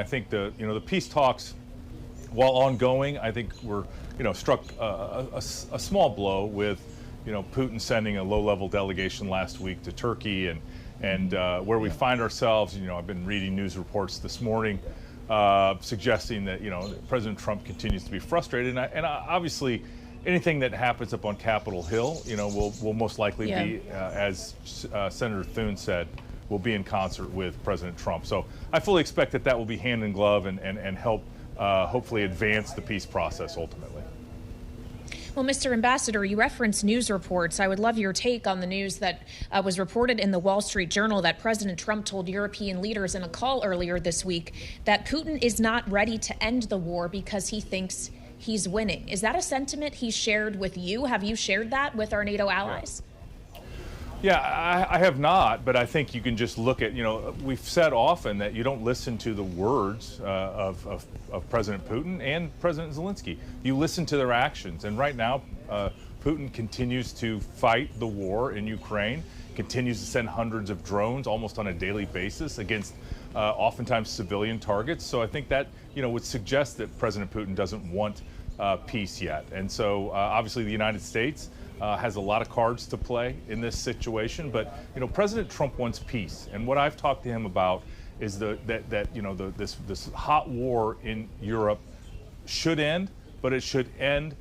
I think the peace talks, while ongoing, I think we're struck a small blow with Putin sending a low-level delegation last week to Turkey, and where we find ourselves. I've been reading news reports this morning suggesting that President Trump continues to be frustrated, and obviously anything that happens up on Capitol Hill, will most likely be, as Senator Thune said, will be in concert with President Trump. So I fully expect that will be hand in glove and help hopefully advance the peace process ultimately. Well, Mr. Ambassador, you referenced news reports. I would love your take on the news that was reported in the Wall Street Journal that President Trump told European leaders in a call earlier this week that Putin is not ready to end the war because he thinks he's winning. Is that a sentiment he shared with you? Have you shared that with our NATO allies? Yeah, I have not, but I think you can just look at, we've said often that you don't listen to the words of President Putin and President Zelensky. You listen to their actions. And right now, Putin continues to fight the war in Ukraine, continues to send hundreds of drones almost on a daily basis against oftentimes civilian targets. So I think that, would suggest that President Putin doesn't want peace yet. And so obviously the United States has a lot of cards to play in this situation, but President Trump wants peace, and what I've talked to him about is this hot war in Europe should end, but it should end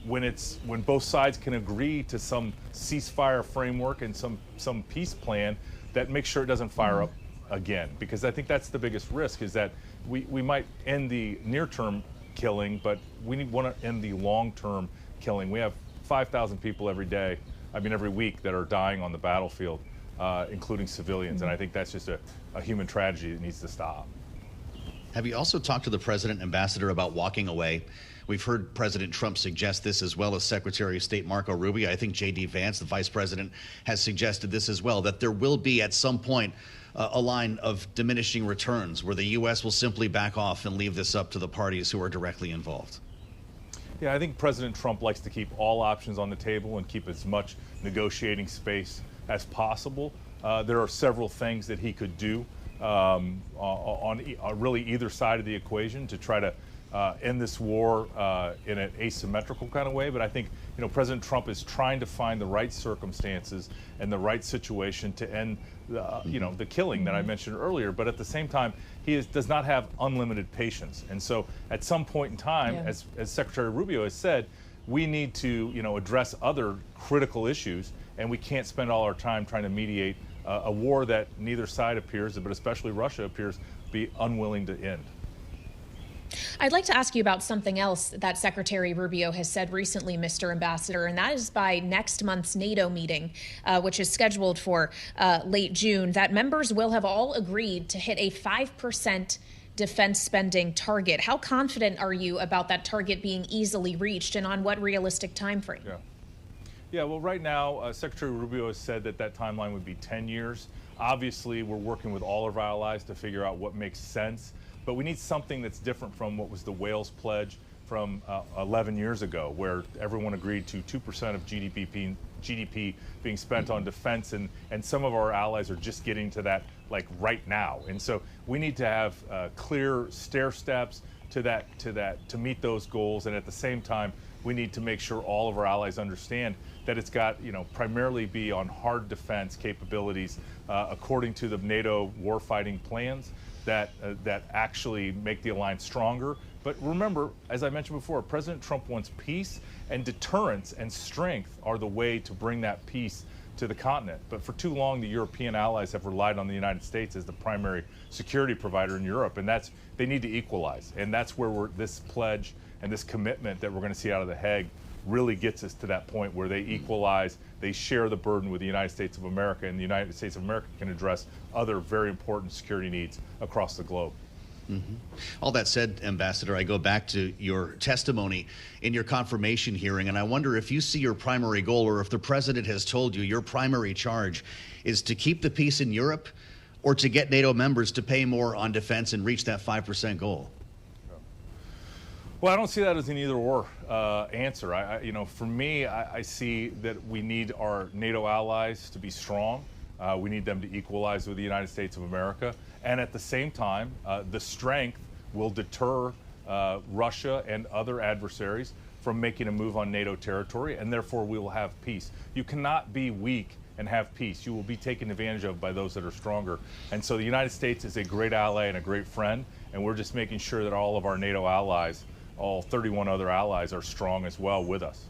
when both sides can agree to some ceasefire framework and some peace plan that makes sure it doesn't fire up again, because I think that's the biggest risk, is that we might end the near-term killing, but we want to end the long-term killing. We have 5,000 people every week that are dying on the battlefield, including civilians, and I think that's just a human tragedy that needs to stop. Have you also talked to the President, Ambassador, about walking away? We've heard President Trump suggest this, as well as Secretary of State Marco Rubio. I think J.D. Vance, the Vice President, has suggested this as well, that there will be at some point a line of diminishing returns where the U.S. will simply back off and leave this up to the parties who are directly involved. Yeah, I think President Trump likes to keep all options on the table and keep as much negotiating space as possible. There are several things that he could do on really either side of the equation to try to end this war in an asymmetrical kind of way. But I think President Trump is trying to find the right circumstances and the right situation to end the killing that I mentioned earlier. But at the same time, he does not have unlimited patience. And so at some point in time, as Secretary Rubio has said, we need to address other critical issues, and we can't spend all our time trying to mediate a war that neither side appears, but especially Russia appears to be unwilling to end. I'd like to ask you about something else that Secretary Rubio has said recently, Mr. Ambassador, and that is by next month's NATO meeting, which is scheduled for late June, that members will have all agreed to hit a 5% defense spending target. How confident are you about that target being easily reached, and on what realistic time frame? Yeah, well, right now, Secretary Rubio has said that timeline would be 10 years. Obviously, we're working with all of our allies to figure out what makes sense. But we need something that's different from what was the Wales pledge from 11 years ago, where everyone agreed to 2% of GDP being spent on defense, and some of our allies are just getting to that right now. And so we need to have clear stair steps to meet those goals, and at the same time, we need to make sure all of our allies understand that it's got primarily be on hard defense capabilities according to the NATO warfighting plans that actually make the alliance stronger. But remember, as I mentioned before, President Trump wants peace, and deterrence and strength are the way to bring that peace to the continent. But for too long, the European allies have relied on the United States as the primary security provider in Europe, and they need to equalize. And that's where this pledge and this commitment that we're going to see out of the Hague really gets us to that point where they equalize, they share the burden with the United States of America, and the United States of America can address other very important security needs across the globe. All that said, Ambassador, I go back to your testimony in your confirmation hearing, and I wonder if you see your primary goal, or if the president has told you your primary charge is to keep the peace in Europe, or to get NATO members to pay more on defense and reach that 5% goal. Well, I don't see that as an either-or answer. For me, I see that we need our NATO allies to be strong. We need them to equalize with the United States of America. And at the same time, the strength will deter Russia and other adversaries from making a move on NATO territory, and therefore we will have peace. You cannot be weak and have peace. You will be taken advantage of by those that are stronger. And so the United States is a great ally and a great friend, and we're just making sure that all of our NATO allies, all 31 other allies, are strong as well with us.